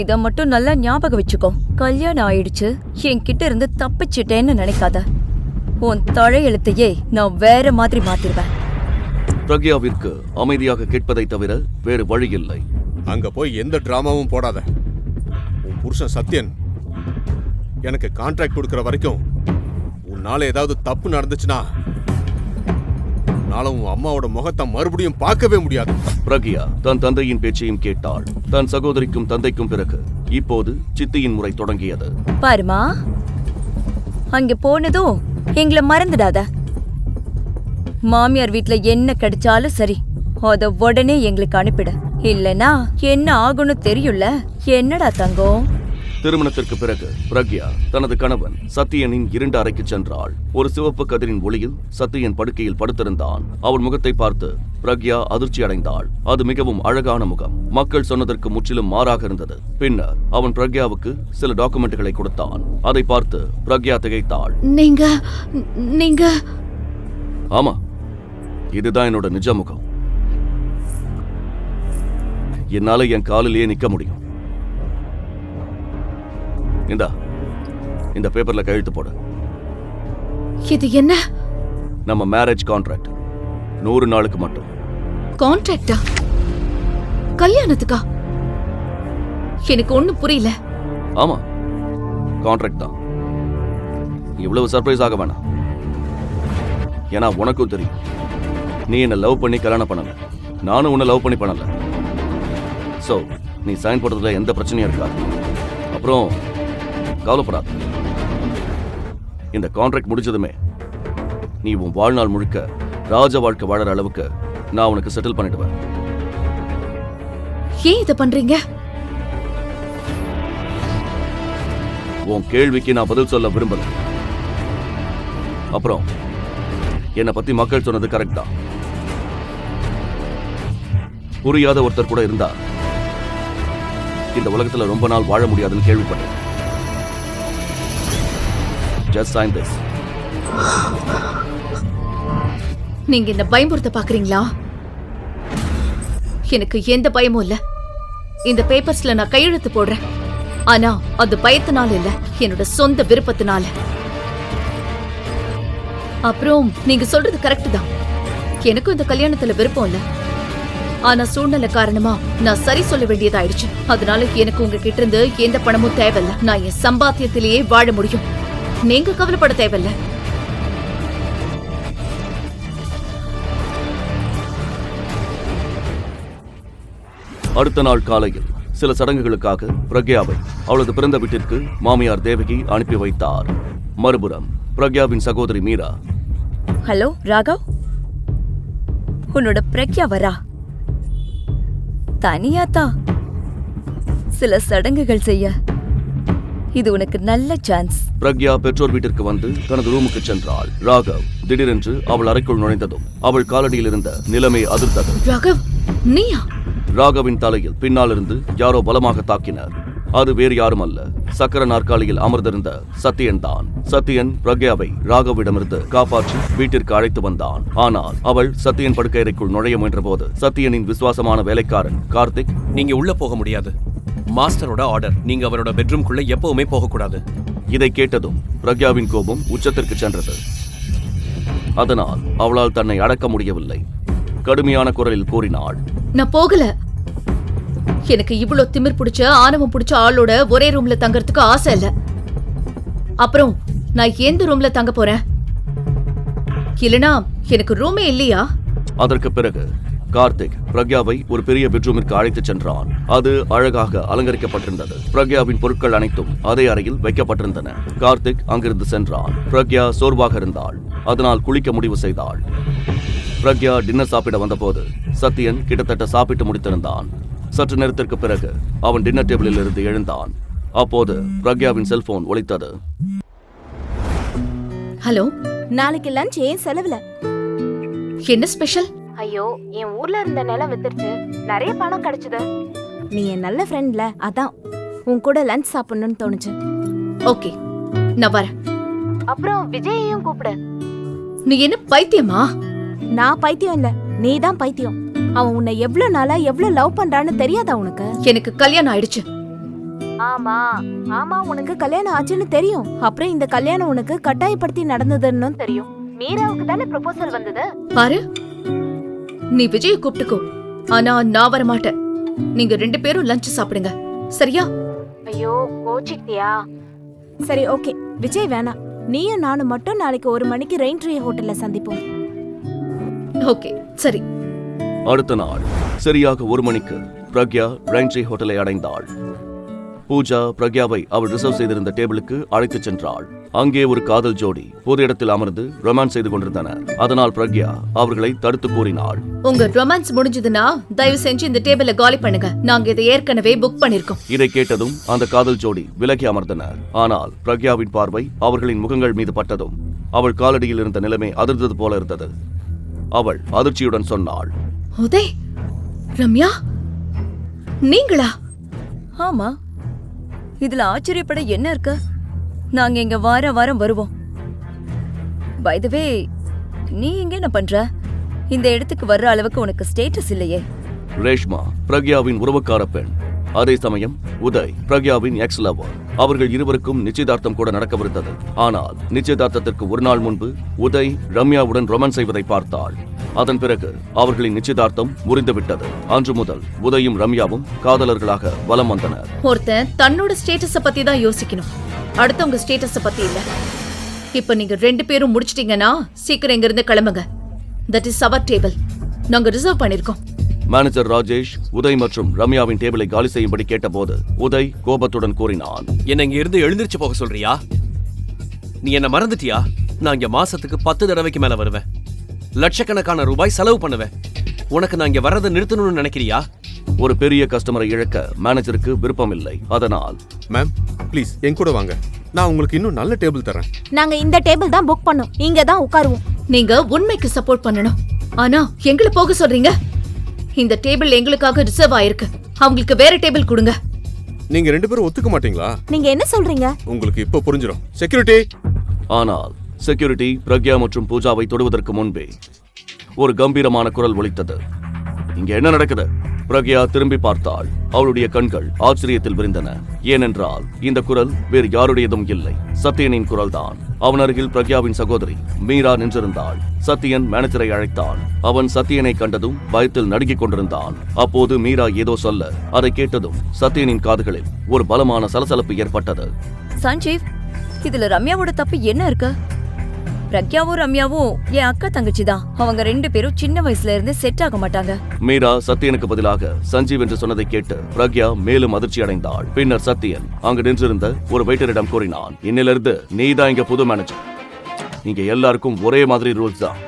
இத மட்டும் நல்லா ஞாபகம் வச்சுக்கோ. கல்யாணம் ஆயிடுச்சு, என்கிட்ட இருந்து தப்பிச்சிட்டேன்னு நினைக்காத. உன் தலையெழுத்தையே நான் வேற மாதிரி மாத்திருவேன். பிரக்யாவிற்கு அமைதியாக கேட்பதை தவிர வேறு வழி இல்லை. அங்க போய் எந்த டிராமாவும் போடாத. உன் புருஷன் சத்யன் எனக்கு கான்ட்ராக்ட் கொடுக்கற வரைக்கும் உன்னால ஏதாவது தப்பு நடந்துச்சுன்னா உன்னால உன் அம்மாவோட முகத்தை மறுபடியும் பார்க்கவே முடியாது. பிரக்யா தன் தந்தையின் பேச்சையும் கேட்டாள். தன் சகோதரிக்கும் தந்தைக்கும் பிறகு இப்போது சித்தியின் முறை தொடங்கியது. பாருமா, அங்க போனதும் எங்களை மறந்துடாத. மாமியார் வீட்ல என்ன கிடைச்சாலும் சரி, அத உடனே எங்களுக்கு அனுப்பிட. இல்லனா என்ன ஆகும்னு தெரியும்ல. என்னடா தங்கம்? திருமணத்திற்கு பிறகு பிரக்யா தனது கணவன் சத்யனின் இருண்ட அறைக்கு சென்றாள். ஒரு சிவப்பு கதிரின் ஒளியில் சத்யன் படுக்கையில் படுத்திருந்தான். அவன் முகத்தை பார்த்து பிரக்யா அதிர்ச்சி அடைந்தாள். அது மிகவும் அழகான முகம். மக்கள் சொன்னதற்கு முற்றிலும் மாறாக இருந்தது. பின்னர் அவன் பிரக்யாவுக்கு சில டாக்குமெண்ட்களை கொடுத்தான். அதை பார்த்து பிரக்யா திகைத்தாள். நீங்க ஆமா, இதுதான் என்னோட நிஜ முகம். என்னால என் காலிலேயே நிக்க முடியும். இந்த பேப்பர்ல கையெழுத்து போடு. இது என்ன? நம்ம மேரேஜ் கான்ட்ராக்ட். 100 நாளுக்கு மட்டும். கான்ட்ராக்டா? கல்யாணத்துக்கா? எனக்கு ஒண்ணும் புரியல. ஆமா, கான்ட்ராக்ட் தான். இவ்வளவு சர்ப்ரைஸ் ஆக வேணாம். ஏன்னா உனக்கும் தெரியும், நீ என்ன லவ் பண்ணி கல்யாணம் பண்ணல, நானும் உன்னை லவ் பண்ணி பண்ணல. சோ நீ சைன் போடுறதுல எந்த பிரச்சனையும் இருக்காது. அப்புறம் கவலைப்படாத, இந்த கான்ட்ராக்ட் முடிச்சதுமே நீ உன் வாழ்நாள் முழுக்க ராஜ வாழ்க்கை வாழற அளவுக்கு நான் உனக்கு செட்டில் பண்ணிடுவேன். ஏன் இத பண்றீங்க? உன் கேள்விக்கு நான் பதில் சொல்ல விரும்பல. அப்புறம் என்னை பத்தி மக்கள் சொன்னது கரெக்ட் தான். புரியாத ஒருத்தர் கூட இருந்தா இந்த உலகத்துல ரொம்ப நாள் வாழ முடியாதுன்னு கேள்விப்பட்டேன். Just sign this. நீங்க இந்த பயமுறுத்த பாக்குறீங்களா? எனக்கு எந்த பயமும் இல்ல. இந்த பேப்பர்ஸ்ல நான் கையெழுத்து போடுறேன். ஆனா அது பயத்தினால இல்ல, என்னோட சொந்த விருப்பத்தினால. அப்புறம் நீங்க சொல்றது கரெக்ட் தான். எனக்கும் இந்த கல்யாணத்துல விருப்பம் இல்ல. ஆனா சூழ்நிலை காரணமா நான் சரி சொல்ல வேண்டியதாயிடுச்சு. அதனால எனக்கு உங்ககிட்ட இருந்து எந்த பணமும் தேவையில்ல. நான் என் சம்பாத்தியத்திலேயே வாழ முடியும். நீங்க கவலைப்பட தேவையில்ல. அடுத்த நாள் காலையில் சில சடங்குகளுக்காக பிரக்யாவை அவளது பிறந்த வீட்டிற்கு மாமியார் தேவகி அனுப்பி வைத்தார். மறுபுறம் பிரக்யாவின் சகோதரி மீரா. ஹலோ ராகவ், உன்னோட பிரக்யா வரா. தனியாத்தா சில சடங்குகள் செய்ய. இது உனக்கு நல்ல சான்ஸ். பிரக்யா பெற்றோர் வீட்டிற்கு வந்து தனது ரூமுக்கு சென்றாள். ராகவ் திடீரென்று அவள் அறைக்குள் நுழைந்ததும் அவள் காலடியில் இருந்த நிலைமை அதிர்ந்தது. ராகவ், நீயா? ராகவின் தலையில் பின்னால் இருந்து யாரோ பலமாக தாக்கினர். அது வேறு யாரும் அல்ல, சக்கர நாற்காலியில் அமர்ந்திருந்த சத்யன் தான். சத்யன் பிரக்யாவை ராகவிடமிருந்து காப்பாற்றி வீட்டிற்கு அழைத்து வந்தான். ஆனால் அவள் சத்யன் படுக்கையறைக்குள் நுழைய முயன்ற போது சத்யனின் விசுவாசமான வேலைக்காரன் கார்த்திக், நீங்க உள்ள போக முடியாது. மாஸ்டரோட ஆர்டர். நீங்க அவரோட பெட்ரூம்குள்ள எப்பவுமே போக கூடாது. இதை கேட்டதும் பிரக்யாவின் கோபம் உச்சத்திற்கு சென்றது. அதனால் அவளால் தன்னை அடக்க முடியவில்லை. கடுமையான குரலில் கூறினாள், நான் போகல. எனக்கு இவ்வளவு திமிர் பிடிச்ச ஆணவம் பிடிச்ச ஆளோட ஒரே ரூம்ல தங்கறதுக்கு ஆசை இல்ல. அப்புறம் நான் எந்த ரூம்ல தங்க போறேன்? இல்லனா எனக்கு ரூமே இல்லையா? அதற்கு பிறகு கார்த்திக் பிரக்யாவை ஒரு பெரிய பெட்ரூமிற்கு அழைத்துச் சென்றான். அது அழகாக அலங்கரிக்கப்பட்டிருந்தது. பிரக்யாவின் பொருட்கள் அனைத்தும் அதே அறையில் வைக்கப்பட்டிருந்தன. கார்த்திக் அங்கிருந்து சென்றான். பிரக்யா சோர்வாக இருந்தாள். அதனால் குளிக்க முடிவு செய்தாள். பிரக்யா டின்னர் சாப்பிட வந்தபோது சத்யன் கிட்டத்தட்ட சாப்பிட்டு முடித்திருந்தான். சற்று நேரத்திற்கு பிறகு அவன் டின்னர் டேபிளில் இருந்து எழுந்தான். அப்போது பிரக்யாவின் செல்போன் ஒலித்தது. ஹலோ, நாளைக்கு லஞ்ச் ஏன் செலவுல? என்ன ஸ்பெஷல்? ஐயோ, என் ஊர்ல இருந்த நிலம் வித்துருச்சு, நிறைய பணம் கிடைச்சது. நீ என் நல்ல ஃப்ரெண்ட்ல, அதான் உன் கூட லஞ்ச் சாப்பிடணும்னு தோணுச்சு. ஓகே, நான் வரேன். அப்புறம் விஜயையும் கூப்பிடு. நீ என்ன பைத்தியமா? நான் பைத்தியம் இல்ல, நீதான் பைத்தியம். அவன் உன்னை எவ்வளவு நாளா எவ்வளவு லவ் பண்றான்னு தெரியாதா உனக்கு? எனக்கு கல்யாணம் ஆயிடுச்சு. ஆமா ஆமா, உனக்கு கல்யாணம் ஆச்சுன்னு தெரியும். அப்புறம் இந்த கல்யாணம் உனக்கு கட்டாயப்படுத்தி நடந்ததுன்னு தெரியும். மீராவுக்கு தானே ப்ரொபோசல் வந்தது. பாரு, நீ விஜய கூப்பிட்டுக்கோ, ஆனா நான் வர மாட்டேன். நீங்க 2 பேரும் லஞ்ச் சாப்பிடுங்க, சரியா? ஐயோ, கோச்சிட்டியா? சரி, ஓகே. விஜய் வேணாம். நீயும் நானும் மட்டும் நாளைக்கு 1 மணிக்கு ரெயின் ட்ரீ ஹோட்டல்ல சந்திப்போம். ஓகே, சரி. அடுத்த நாள் சரியாக 1 மணிக்கு பிரக்யா ரெயின்ட்ரீ ஹோட்டலை அடைந்தாள். பூஜா பிரக்யாவை அவள் ரிசர்வ் செய்திருந்த டேபிளுக்கு அழைத்துச் சென்றாள். அங்கே ஒரு காதல் ஜோடி பொது இடத்தில் அமர்ந்து ரொமான்ஸ் செய்து கொண்டிருந்தனர். அதனால் பிரக்யா அவர்களை தடுத்து கூறினாள். உங்க ரொமான்ஸ் முடிஞ்சதுன்னா தயவு செஞ்சு இந்த டேபிள காலி பண்ணுங்க. நாங்க இதை ஏற்கனவே புக் பண்ணிருக்கோம். இதை கேட்டதும் அந்த காதல் ஜோடி விலகி அமர்ந்தனர். ஆனால் பிரக்யாவின் பார்வை அவர்களின் முகங்கள் மீது பட்டதும் அவள் காலடியில் இருந்த நிலைமை அதிர்ந்தது போல இருந்தது. அவள் அதிர்ச்சியுடன் சொன்னாள், உதய், ரம்யா, நீங்களா? ஆமா, இதுல ஆச்சரியப்பட என்ன இருக்கு? நாங்க இங்க வாரம் வருவோம். பை தி வே, நீ இங்க என்ன பண்ற? இந்த இடத்துக்கு வர்ற அளவுக்கு உனக்கு ஸ்டேட்டஸ் இல்லையே. ரேஷ்மா பிரக்யாவின் உறவுக்கார பெண். அதே சமயம் உதய் பிரக்யாவின் எக்ஸ் லவர். அவர்கள் இருவருக்கும் நிச்சயதார்த்தம் கூட நடக்கவிருந்தது. ஆனால் நிச்சயதார்த்தத்திற்கு 1 நாள் முன்பு உதய் ரம்யாவுடன் ரொமான்ஸ் செய்வதை பார்த்தாள். அதன் பிறகு அவர்களின் நிச்சயதார்த்தம் முறிந்துவிட்டது. அன்று முதல் உதயும் ரம்யாவும் காதலர்களாக வலம் வந்தனர். ஒருத்தன் தன்னோட ஸ்டேட்டஸ பத்தி தான் யோசிக்கணும், அடுத்தவங்க ஸ்டேட்டஸ பத்தி இல்ல. இப்ப நீங்க 2 பேரும் முடிச்சிட்டீங்கன்னா சீக்கிரம் இங்க இருந்து கிளம்புங்க. That is our table. நாங்க ரிசர்வ் பண்ணிருக்கோம். மேனேஜர் ராஜேஷ் உதய் மற்றும் ரம்யாவின் டேபிளை காலி செய்யும்படி கேட்டபோது உதய் கோபத்துடன் கூறினான், என்ன இங்க இருந்து எழுந்திருச்சு போக சொல்றியா? நீ என்ன மறந்துட்டியா? நான் இங்க மாசத்துக்கு 10 தடவைக்கு மேல வருவேன். லட்சக்கணக்கான ரூபாய் செலவு பண்ணுவேன். உனக்கு நான் இங்க வர்றதை நிறுத்தணும்னு நினைக்கிறியா? ஒரு பெரிய கஸ்டமரை இழக்க மேனேஜருக்கு விருப்பம் இல்லை. அதனால், மேம் ப்ளீஸ் என் கூட வாங்க, நான் உங்களுக்கு இன்னும் நல்ல டேபிள் தரேன். நாங்க இந்த டேபிள் தான் புக் பண்ணோம், இங்க தான் உட்காருவோம். நீங்க உண்மைக்கு சப்போர்ட் பண்ணணும், ஆனா எங்களை போக சொல்றீங்க. இந்த டேபிள் எங்களுக்காக ரிசர்வ் ஆயிருக்கு, அவங்களுக்கு வேற டேபிள் கொடுங்க. நீங்க 2 பேரும் ஒத்துக்க மாட்டீங்களா? நீங்க என்ன சொல்றீங்க? உங்களுக்கு இப்ப புரிஞ்சிடும். செக்யூரிட்டி. ஆனால் செக்யூரிட்டி பிரக்யா மற்றும் பூஜாவை தொடுவதற்கு முன்பே ஒரு கம்பீரமான குரல் ஒலித்தது. இங்க என்ன நடக்குது? பிரக்யா திரும்பி பார்த்தாள். அவளுடைய கண்கள் ஆச்சரியத்தில் விரிந்தன. ஏனென்றால் இந்த குரல் வேறு யாருடையதும் இல்லை, சத்யனின் குரல்தான். அவன் அருகில் பிரக்யாவின் சகோதரி மீரா நின்றிருந்தாள். சத்யன் மேனேஜரை அழைத்தான். அவன் சத்யனை கண்டதும் பயத்தில் நடுங்கிக் கொண்டிருந்தான். அப்போது மீரா ஏதோ சொல்ல, அதை கேட்டதும் சத்யனின் காதுகளில் ஒரு பலமான சலசலப்பு ஏற்பட்டது. சஞ்சீவ், இதுல ரம்யாவோட தப்பு என்ன இருக்கு? பிரக்யாவும் ரம்யாவும் என் அக்கா தங்கச்சி தான். அவங்க 2 பேரும் சின்ன வயசுல இருந்து செட் ஆக மாட்டாங்க. மீரா சத்யனுக்கு பதிலாக சஞ்சீவ் என்று சொன்னதை கேட்டு பிரக்யா மேலும் அதிர்ச்சி அடைந்தாள். பின்னர் சத்யன் அங்கு நின்றிருந்த ஒரு வெயிட்டரிடம் கூறினான், இன்னிலிருந்து நீதான் இங்க புது மேனேஜர். இங்க எல்லாருக்கும் ஒரே மாதிரி ரூல்ஸ் தான்.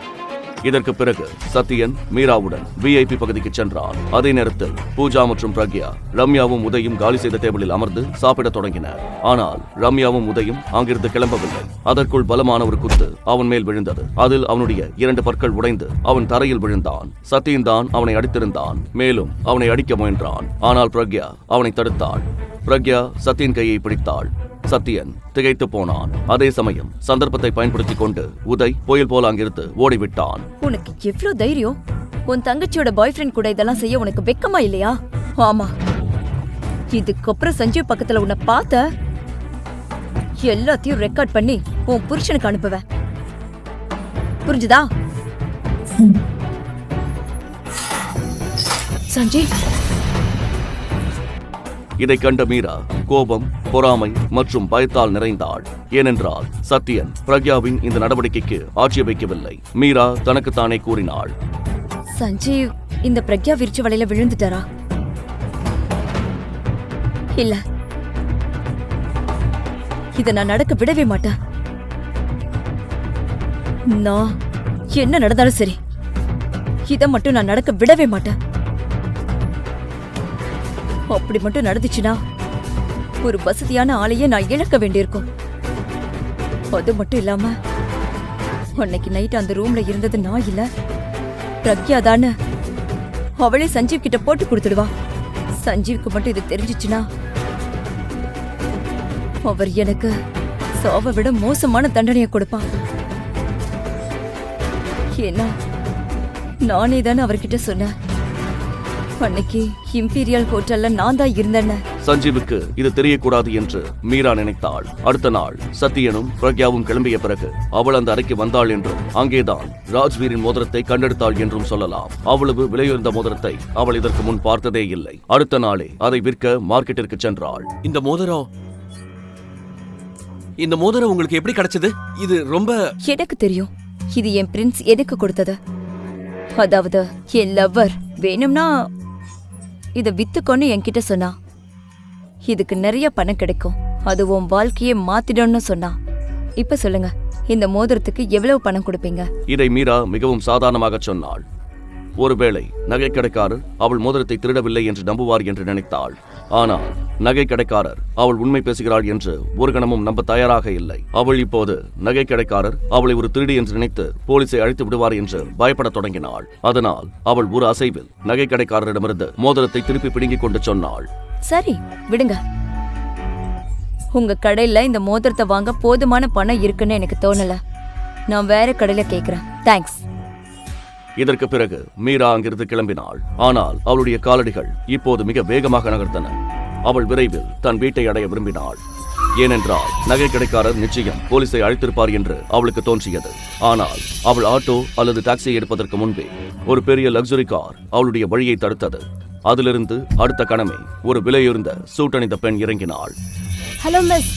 இதற்கு பிறகு சத்யன் மீராவுடன் VIP பகுதிக்கு சென்றான். அதே நேரத்தில் பூஜா மற்றும் பிரக்யா ரம்யாவும் உதயும் காலி செய்த டேபிளில் அமர்ந்து சாப்பிட தொடங்கினர். ஆனால் ரம்யாவும் உதயும் அங்கிருந்து கிளம்பவில்லை. அதற்குள் பலமான ஒரு குத்து அவன் மேல் விழுந்தது. அதில் அவனுடைய 2 பற்கள் உடைந்து அவன் தரையில் விழுந்தான். சத்யன் தான் அவனை அடித்திருந்தான். மேலும் அவனை அடிக்க முயன்றான். ஆனால் பிரக்யா அவனை தடுத்தாள். பிரக்யா சத்யன் கையை பிடித்தாள். சத்யன் திகைத்து போனான். அதே சமயம் சந்தர்ப்பத்தை பயன்படுத்திக் கொண்டு உதய் புயல் போல அங்கிருந்து ஓடிவிட்டான். உனக்கு எவ்ளோ தைரியம்? உன் தங்கச்சியோட பாய் ஃப்ரெண்ட் கூட இதெல்லாம் செய்ய உனக்கு வெக்கமா இல்லையா? ஆமா, இதுக்கப்புறம் சஞ்சீவ் பக்கத்துல உன்னை பார்த்த எல்லாத்தையும் ரெக்கார்ட் பண்ணி உன் புருஷனுக்கு அனுப்புவேன். புரிஞ்சுதா? சஞ்சீவ், இதை கண்ட மீரா கோபம், பொறாமை மற்றும் பயத்தால் நிறைந்தாள். ஏனென்றால் சத்யன் பிரக்யாவின் இந்த நடவடிக்கைக்கு ஆட்சேபிக்கவில்லை. மீரா தனக்குத்தானே கூறினாள், சஞ்சீவ் இந்த பிரக்யா விரிச்ச வலையில விழுந்துட்டாரா? இல்ல, இத நான் நடக்க விடவே மாட்டேன். நான் என்ன நடந்தாலும் சரி, இத மட்டும் நான் நடக்க விடவே மாட்டேன். அப்படி மட்டும் நடந்துச்சுன்னா ஒரு வசதியான ஆளையே நான் இழக்க வேண்டியிருக்கும். அது மட்டும் இல்லாம அன்னைக்கு நைட் அந்த ரூம்ல இருந்தது நான் இல்ல, பிரக்யா தானே. அவளே சஞ்சீவ் கிட்ட போட்டு கொடுத்துடுவா. சஞ்சீவுக்கு மட்டும் இது தெரிஞ்சிச்சுன்னா அவர் எனக்கு சாவை விட மோசமான தண்டனையை கொடுப்பான். ஏன்னா நானே தானே அவர்கிட்ட சொன்னேன், அன்னைக்கு இம்பீரியல் ஹோட்டல்ல நான் தான் இருந்தேன்னு. சஞ்சீவுக்கு இது தெரியக்கூடாது என்று மீரா நினைத்தாள். அடுத்த நாள் சத்யனும் பிரக்யாவும் கிளம்பிய பிறகு அவள் அந்த அறைக்கு வந்தாள் என்றும் அங்கேதான் ராஜ்வீரின் மோதிரத்தை கண்டெடுத்தாள் என்றும் சொல்லலாம். அவ்வளவு விலையுயர்ந்த மோதிரத்தை அவள் இதற்கு முன் பார்த்ததே இல்லை. அடுத்த நாளே அதை விற்க மார்க்கெட்டிற்கு சென்றாள். இந்த மோதிரம் உங்களுக்கு எப்படி கிடைச்சது? இது ரொம்ப எனக்கு தெரியும். இது என் பிரின்ஸ் எனக்கு கொடுத்தது. அதாவது என் லவ்வர் வேணும்னா இத வித்துக்கொன்னு என்கிட்ட சொன்னா. இதுக்கு நிறைய பணம் கிடைக்கும், அது உன் வாழ்க்கையை மாத்திடும்னு சொன்னா. இப்ப சொல்லுங்க, இந்த மோதிரத்துக்கு எவ்வளவு பணம் கொடுப்பீங்க? இதை மீரா மிகவும் சாதாரணமாக சொன்னாள். ஒருவேளை நகைக்கடைக்காரர் அவள் மோதிரத்தை திருடவில்லை என்று நம்புவார் என்று நினைத்தாள். ஆனால் நகைக்கடைக்காரர் அவள் உண்மை பேசுகிறாள் என்று ஒரு கணமும் நம்ப தயாராக இல்லை. அவள் இப்போது நகைக்கடைக்காரர் அவளை ஒரு திருடி என்று நினைத்து போலீஸை அழைத்து விடுவார் என்று பயப்படத் தொடங்கினாள். அதனால் அவள் ஒரு அசைவில் நகைக்கடைக்காரரிடமிருந்து மோதிரத்தை திருப்பி பிடுங்கிக் கொண்டு சொன்னாள், சரி விடுங்க, உங்க கடையில இந்த மோதிரத்தை வாங்க போதுமான பணம் இருக்குன்னு எனக்கு தோணல. நான் வேற கடையில கேக்குறேன். தேங்க்ஸ். இதற்கு பிறகு மீரா அங்கிருந்து கிளம்பினாள். ஆனால் அவளுடைய காலடிகள் இப்போது மிக வேகமாக நகர்ந்தன. அவள் விரைவில் தன் வீட்டை அடைய விரும்பினாள். ஏனென்றால் நகை கடைக்காரர் நிச்சயம் போலீஸை அழைத்திருப்பார் என்று அவளுக்கு தோன்றியது. ஆனால் அவள் ஆட்டோ அல்லது டாக்ஸியை எடுப்பதற்கு முன்பே ஒரு பெரிய லக்ஸுரி கார் அவளுடைய வழியை தடுத்தது. அதிலிருந்து அடுத்த கணமே ஒரு விலையுயர்ந்த சூட்டணிந்த பெண் இறங்கினாள். ஹலோ மிஸ்,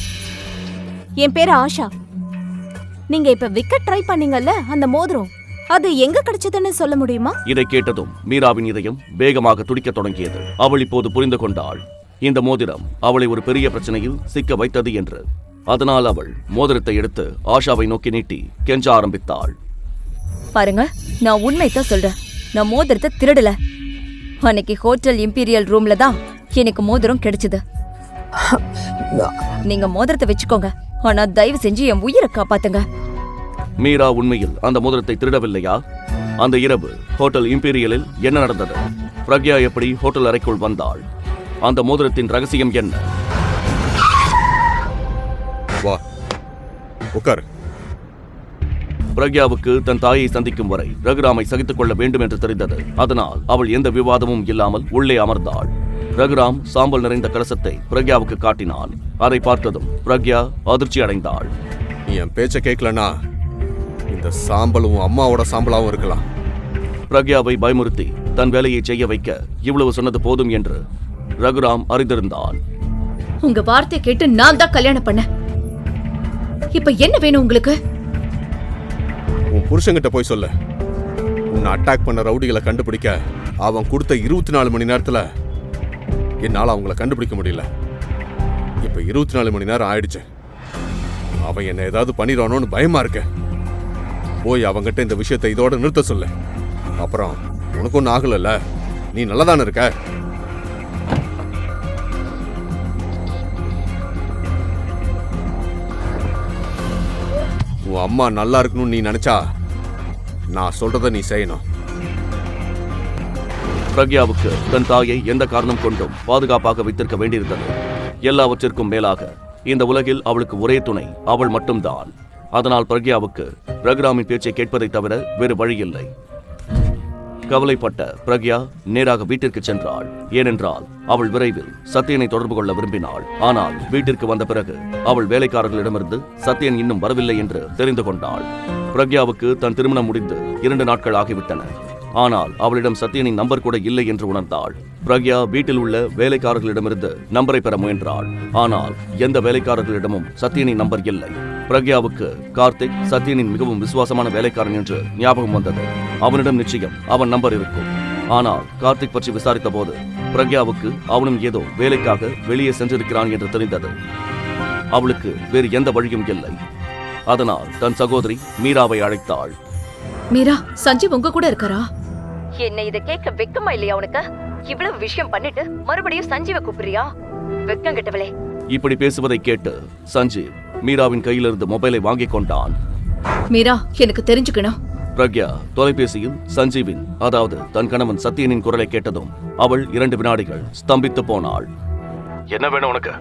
என் பேரு ஆஷா. நீங்க இப்ப விக்க ட்ரை பண்ணீங்கல்ல, அந்த மோதிரம் அது எங்க கிடைச்சதுன்னு சொல்ல முடியுமா? இதை கேட்டதும் மீராவின் இதயம் வேகமாக துடிக்கத் தொடங்கியது. அவள் இப்போது புரிந்து கொண்டாள், இந்த மோதிரம் அவளை ஒரு பெரிய பிரச்சனையில் சிக்க வைத்தது என்று. அதனால் அவள் மோதிரத்தை எடுத்து ஆஷாவை நோக்கி நீட்டி கெஞ்ச ஆரம்பித்தாள். பாருங்க, நான் உண்மைதான் சொல்றேன். நான் மோதிரத்தை திருடல. அன்னைக்கு ஹோட்டல் இம்பீரியல் ரூம்ல தான் எனக்கு மோதிரம் கிடைச்சது. நீங்க மோதிரத்தை வச்சுக்கோங்க, ஆனா தயவு செஞ்சு என் உயிரை காப்பாத்துங்க. மீரா உண்மையில் அந்த மோதிரத்தை திருடவில்லையா? அந்த இரவு ஹோட்டல் இம்பீரியலில் என்ன நடந்தது? பிரக்யா எப்படி ஹோட்டல் அறைக்குள் வந்தாள்? அந்த மோதிரத்தின் ரகசியம் என்ன? வா, உட்காரு. பிரக்யாவுக்கு தன் தாயை சந்திக்கும் வரை ரகுராமை சகித்துக் கொள்ள வேண்டும் என்று தெரிந்தது. அதனால் அவள் எந்த விவாதமும் இல்லாமல் உள்ளே அமர்ந்தாள். ரகுராம் சாம்பல் நிறைந்த கலசத்தை பிரக்யாவுக்கு காட்டினான். அதை பார்த்ததும் பிரக்யா அதிர்ச்சி அடைந்தாள். நீ என் பேச்ச கேட்கலனா இந்த சாம்பலும் அம்மாவோட சாம்பலாவும் இருக்கலாம். பிரக்யாவை பயமுறுத்தி தன் வேலையை செய்ய வைக்க இவ்வளவு சொன்னது போதும் என்று ரகுராம் அறிந்திருந்தான். உங்க வார்த்தை கேட்டு நான் தான் கல்யாணம் பண்ண. இப்ப என்ன வேணும் உங்களுக்கு? உன் புருஷன்கிட்ட போய் சொல்ல. உன்னை அட்டாக் பண்ண ரவுடிகளை கண்டுபிடிக்க அவன் கொடுத்த 24 மணி நேரத்துல என்னால அவங்கள கண்டுபிடிக்க முடியல. இப்ப 24 மணி நேரம் ஆயிடுச்சு. அவன் என்ன ஏதாவது பண்ணிடுவானோன்னு பயமா இருக்கு. போய் அவங்கிட்ட இந்த விஷயத்தை இதோட நிறுத்த சொல்லு. அப்புறம் உனக்கு ஒன்றும் ஆகலல்ல, நீ நல்லதானே இருக்க. உன் அம்மா நல்லா இருக்கணும்னு நீ நினைச்சா நான் சொல்றத நீ செய்யணும். பிரக்யாவுக்கு தன் தாயை எந்த காரணம் கொண்டும் பாதுகாப்பாக வைத்திருக்க வேண்டியிருந்தது. எல்லாவற்றிற்கும் மேலாக இந்த உலகில் அவளுக்கு ஒரே துணை அவள் மட்டும்தான். அதனால் பிரக்யாவுக்கு ரகுராமின் பேச்சை கேட்பதை தவிர வேறு வழியில்லை. கவலைப்பட்ட பிரக்யா நேராக வீட்டிற்கு சென்றாள். ஏனென்றால் அவள் விரைவில் சத்யனை தொடர்பு கொள்ள விரும்பினாள். ஆனால் வீட்டிற்கு வந்த பிறகு அவள் வேலைக்காரர்களிடமிருந்து சத்யன் இன்னும் வரவில்லை என்று தெரிந்து கொண்டாள். பிரக்யாவுக்கு தன் திருமணம் முடிந்து 2 நாட்கள் ஆகிவிட்டன. ஆனால் அவளிடம் சத்யனின் நம்பர் கூட இல்லை என்று உணர்ந்தாள். பிரக்யா வீட்டில் உள்ள வேலைக்காரர்களிடமிருந்து நம்பரை பெற முயன்றாள். ஆனால் எந்த வேலைக்காரர்களிடமும் சத்யனின் நம்பர் இல்லை. பிரக்யாவுக்கு கார்த்திக் சத்யனின் மிகவும் விசுவாசமான வேலைக்காரன் என்று ஞாபகம் வந்தது. அவனிடம் நிச்சயம் அவன் நம்பர் இருக்கும். ஆனால் கார்த்திக் பற்றி விசாரித்த போது பிரக்யாவுக்கு அவனும் ஏதோ வேலைக்காக வெளியே சென்றிருக்கிறான் என்று தெரிந்தது. அவளுக்கு வேறு எந்த வழியும் இல்லை. அதனால் தன் சகோதரி மீராவை அழைத்தாள். மீரா, சஞ்சீவ் உங்க கூட இருக்காரா? என்ன இத கேட்க வெக்கமா இல்லையா உனக்கு? இவ்வளவு விஷயம் பண்ணிட்டு மறுபடியும் சஞ்சீவ கூப்பிடுறியா? வெக்கம் கெட்டவளே. இப்படி பேசுவதை கேட்டு சஞ்சீவ் மீராவின் கையிலிருந்து மொபைலை வாங்கிக் கொண்டான். மீரா, எனக்கு தெரிஞ்சுக்கணும். பிரக்யா தொலைபேசியில் சஞ்சீவின், அதாவது தன் கணவன் சத்யனின் குரலை கேட்டதும் அவள் 2 வினாடிகள் ஸ்தம்பித்து போனாள். என்ன வேணும் உனக்கு?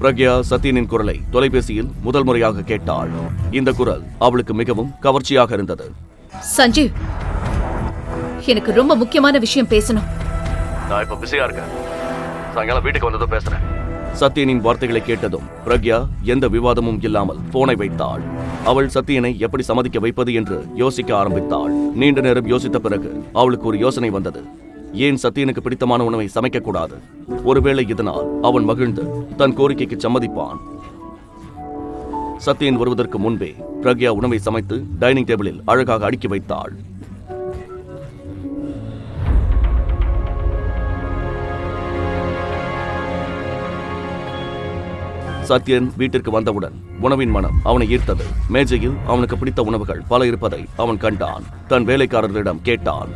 பிரக்யா சத்யனின் குரலை தொலைபேசியில் முதல் முறையாக கேட்டாள். இந்த குரல் அவளுக்கு மிகவும் கவர்ச்சியாக இருந்தது. சஞ்சீவ், எனக்கு ரொம்ப முக்கியமான விஷயம் பேசணும். நான் இப்ப பிஸியா இருக்கேன். சாயங்காலம் வீட்டுக்கு வந்ததும் பேசுறேன். சத்யனின் வார்த்தைகளை கேட்டதும் பிரக்யா எந்த விவாதமும் இல்லாமல் போனை வைத்தாள். அவள் சத்யனை எப்படி சம்மதிக்க வைப்பது என்று யோசிக்க ஆரம்பித்தாள். நீண்ட நேரம் யோசித்த பிறகு அவளுக்கு ஒரு யோசனை வந்தது. ஏன் சத்யனுக்கு பிடித்தமான உணவை சமைக்க கூடாது? ஒருவேளை இதனால் அவன் மகிழ்ந்து தன் கோரிக்கைக்கு சம்மதிப்பான். சத்யன் வருவதற்கு முன்பே பிரக்யா உணவை சமைத்து டைனிங் டேபிளில் அழகாக அடுக்கி வைத்தாள். சத்யன் வீட்டிற்கு வந்தவுடன் உணவின் மனம் அவனை ஈர்த்தது. மேஜையில் அவனுக்கு பிடித்த உணவுகள் பல இருப்பதை அவன் கண்டான். தன் வேலைக்காரர்களிடம் கேட்டான்,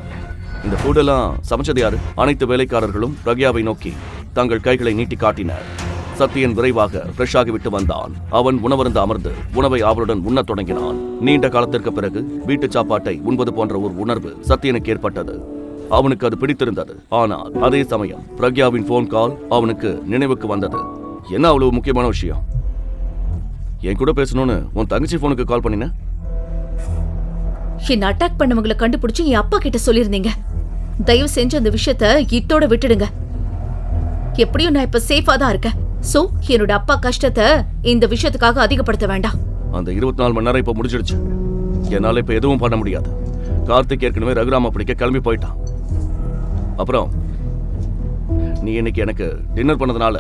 இந்த ஃபுட்டெல்லாம் சமைச்சது யாரு? அனைத்து வேலைக்காரர்களும் பிரக்யாவை நோக்கி தங்கள் கைகளை நீட்டி காட்டினர். சத்யன் விரைவாக ஃப்ரெஷ் ஆகிவிட்டு வந்தான். அவன் உணவருந்து அமர்ந்து உணவை அவளுடன் உண்ணத் தொடங்கினான். நீண்ட காலத்திற்கு பிறகு வீட்டு சாப்பாட்டை உண்பது போன்ற ஒரு உணர்வு சத்யனுக்கு ஏற்பட்டது. அவனுக்கு அது பிடித்திருந்தது. ஆனால் அதே சமயம் பிரக்யாவின் போன் கால் அவனுக்கு நினைவுக்கு வந்தது. என்ன அவ்வளவு முக்கியமான விஷயம்? என் கூட பேசணும்னு உன் தங்கச்சி போனுக்கு கால் பண்ணின? என்ன அட்டாக் பண்ணவங்களை கண்டுபிடிச்சு என் அப்பா கிட்ட சொல்லிருந்தீங்க. தயவு செஞ்சு அந்த விஷயத்த இத்தோட விட்டுடுங்க. எப்படியும் நான் இப்ப சேஃபா தான் இருக்கேன். சோ என்னோட அப்பா கஷ்டத்தை இந்த விஷயத்துக்காக அதிகப்படுத்த வேண்டாம். அந்த 24 மணி நேரம் இப்ப முடிஞ்சிடுச்சு. என்னால இப்ப எதுவும் பண்ண முடியாது. கார்த்திக் ஏற்கனவே ரகுராம பிடிக்க கிளம்பி போயிட்டான். அப்புறம் நீ இன்னைக்கு எனக்கு டின்னர் பண்ணதுனால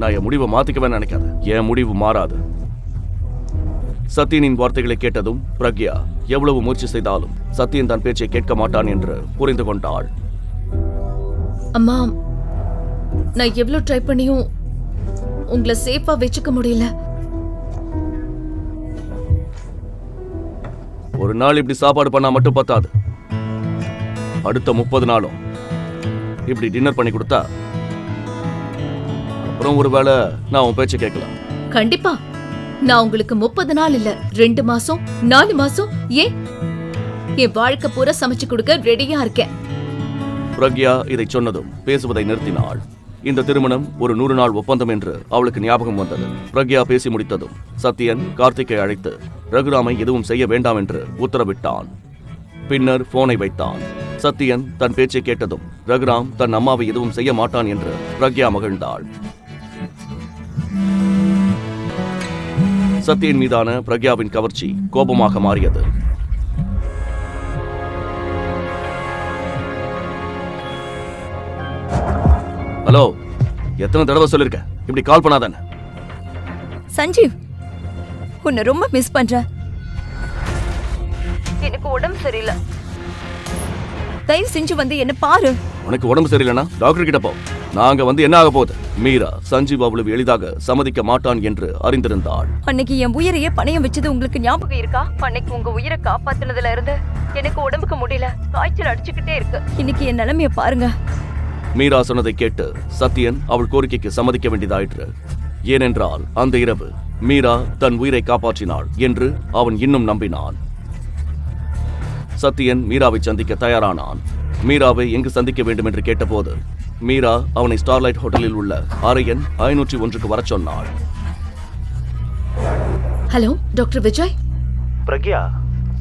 நான் என் முடிவை மாத்திக்கவே நினைக்காத. என் முடிவு மாறாது. சத்யனின் வார்த்தைகளை கேட்டதும் பிரக்யா எவ்வளவு முயற்சி செய்தாலும் சத்யன் தன் பேச்சை கேட்க மாட்டான் என்று புரிந்து கொண்டாள். அம்மா, நான் எவ்வளவு ட்ரை பண்ணியும் உங்களை சேஃபா வச்சுக்க முடியல. ஒரு நாள் இப்படி சாப்பாடு பண்ணா மட்டும் பத்தாது. அடுத்த 30 நாளும் இப்படி டின்னர் பண்ணி கொடுத்தா அப்புறம் ஒருவேளை நான் உன் பேச்சை கேட்கலாம். கண்டிப்பா நான் உங்களுக்கு 30 நாள் இல்ல, 2 மாசம் 4 மாசம் ஏன் என் வாழ்க்கை பூரா சமைச்சு கொடுக்க ரெடியா இருக்கேன். பிரக்யா இதை சொன்னதும் பேசுவதை நிறுத்தினாள். இந்த திருமணம் ஒரு 100 நாள் ஒப்பந்தம் என்று அவளுக்கு ஞாபகம் வந்தது. பிரக்யா பேசி முடித்ததும் சத்யன் கார்த்திக்கை அழைத்து ரகுராமை எதுவும் செய்ய வேண்டாம் என்று உத்தரவிட்டான். பின்னர் போனை வைத்தான். சத்யன் தன் பேச்சை கேட்டதும் ரகுராம் தன் அம்மாவை எதுவும் செய்ய மாட்டான் என்று பிரக்யா மகிழ்ந்தாள். சத்யன் மீதான பிரக்யாவின் கவர்ச்சி கோபமாக மாறியது. ஹலோ, எத்தனை தடவை சொல்லிருக்க இப்படி கால் பண்ணாதானே? சஞ்சீவ், உன்னை ரொம்ப மிஸ் பண்றேன். எனக்கு உடம்பு சரியில்லை. தயவு செஞ்சு வந்து என்ன பாரு. உனக்கு உடம்பு சரியில்லைன்னா டாக்டர் கிட்ட போ. நாங்க வந்து என்ன ஆக போகுது? மீரா சஞ்சீவ் அவ்வளவு எளிதாக சம்மதிக்க மாட்டான் என்று அறிந்திருந்தாள். அன்னைக்கு என் உயிரையே பணையம் வச்சது உங்களுக்கு ஞாபகம் இருக்கா? அன்னைக்கு உங்க உயிரை காப்பாத்தினதுல இருந்து எனக்கு உடம்புக்கு முடியல, காய்ச்சல் அடிச்சுக்கிட்டே இருக்கு. இன்னைக்கு என் நிலைமைய பாருங்க. மீரா சொன்னதை கேட்டு சத்யன் அவள் கோரிக்கைக்கு சம்மதிக்க வேண்டியதாயிற்று. ஏனென்றால் அந்த இரவு மீரா தன் உயிரை காப்பாற்றினாள் என்று அவன் இன்னும் நம்பினான். சத்யன் மீராவை சந்திக்க தயாரானான். மீராவை எங்கு சந்திக்க வேண்டும் என்று கேட்டபோது மீரா அவனை ஸ்டார்லைட் ஹோட்டலில் உள்ள அறை எண் 501க்கு வர சொன்னாள். Hello doctor Vijay. பிரக்யா,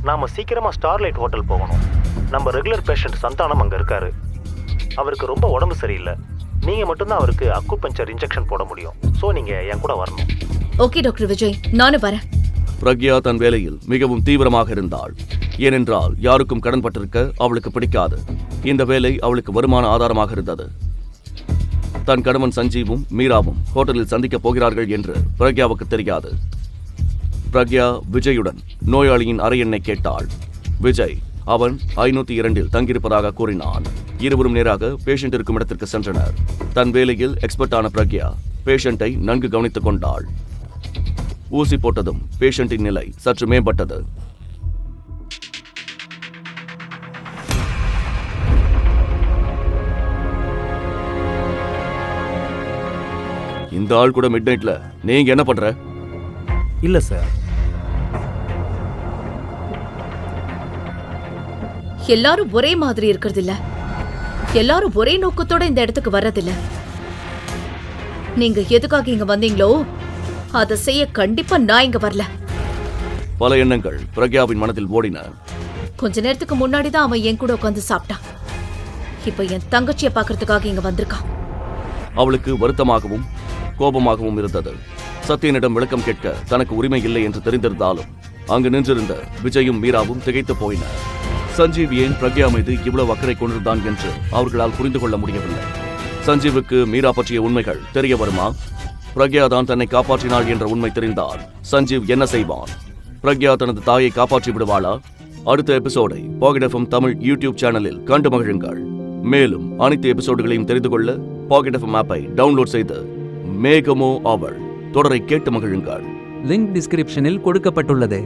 நாம சீக்கிரமா ஸ்டார்லைட் ஹோட்டல் போகணும். நம்ம ரெகுலர் பேஷண்ட் சந்தானம் அங்க இருக்காரு. அவருக்கு ரொம்ப உடம்பு சரியில்லை. நீங்க மட்டும்தான் அவருக்கு அக்குபஞ்சர் இன்ஜெக்ஷன் போட முடியும். சோ நீங்க என் கூட வரணும். ஓகே டாக்டர் விஜய், நானும் வரேன். பிரக்யா தன் வேலையில் மிகவும் தீவிரமாக இருந்தாள். ஏனென்றால் யாருக்கும் கடன் பட்டிருக்க அவளுக்கு பிடிக்காது. இந்த வேலை அவளுக்கு வருமான ஆதாரமாக இருந்தது. தன் கணவன் சஞ்சீவும் மீராவும் ஹோட்டலில் சந்திக்கப் போகிறார்கள் என்று பிரக்யாவுக்கு தெரியாது. பிரக்யா விஜயுடன் நோயாளியின் அறை எண்ணை கேட்டாள். விஜய் அவன் 502 தங்கியிருப்பதாக கூறினான். இருவரும் நேராக பேஷண்ட் இருக்கும் இடத்திற்கு சென்றனர். தன் வேலையில் எக்ஸ்பர்ட்டான பிரக்யா பேஷண்டை நன்கு கவனித்துக் கொண்டாள். ஊசி போட்டதும் பேஷண்டின் நிலை சற்று மேம்பட்டது. இந்த ஆள் கூட மிட் நைட்ல நீங்க என்ன பண்ற? இல்ல சார். எல்லாரும் ஒரே மாதிரி இருக்கிறது இல்ல, எல்லாரும் ஒரே நோக்கத்தோட இந்த இடத்துக்கு வர்றதில்ல. நீங்க எதுக்காக இங்க வந்தீங்களோ அதை செய்ய கண்டிப்பா நான் இங்க வரல. பல எண்ணங்கள் பிரக்யாவின் மனதில் ஓடின. கொஞ்ச நேரத்துக்கு முன்னாடி தான் அவன் என் கூட உட்காந்து சாப்பிட்டான். இப்ப என் தங்கச்சியை பாக்குறதுக்காக இங்க வந்திருக்கான். அவளுக்கு வருத்தமாகவும் கோபமாகவும் இருந்தது. சத்யனிடம் விளக்கம் கேட்க தனக்கு உரிமை இல்லை என்று தெரிந்திருந்தாலும் அங்கு நின்றிருந்த விஜயும் மீராவும் திகைத்து போயினர். சஞ்சீவ் ஏன் பிரக்யா மீது இவ்வளவு அக்கறை கொண்டிருந்தான் என்று அவர்களால் புரிந்து கொள்ள முடியவில்லை. சஞ்சீவுக்கு மீரா பற்றிய உண்மைகள் தெரிய வருமா? பிரக்யா தான் தன்னை காப்பாற்றினாள் என்ற உண்மை தெரிந்தால் சஞ்சீவ் என்ன செய்வான்? பிரக்யா தனது தாயை காப்பாற்றி விடுவாளா? அடுத்த எபிசோடை பாக்கெட் எஃப்எம் தமிழ் யூடியூப் சேனலில் கண்டு மகிழுங்கள். மேலும் அனைத்து எபிசோடுகளையும் தெரிந்து கொள்ள பாக்கெட் எஃப்எம் ஆப்பை டவுன்லோட் செய்து மேகமோ அவள் தொடரை கேட்டு மகிழுங்கள். லிங்க் டிஸ்கிரிப்ஷனில் கொடுக்கப்பட்டுள்ளது.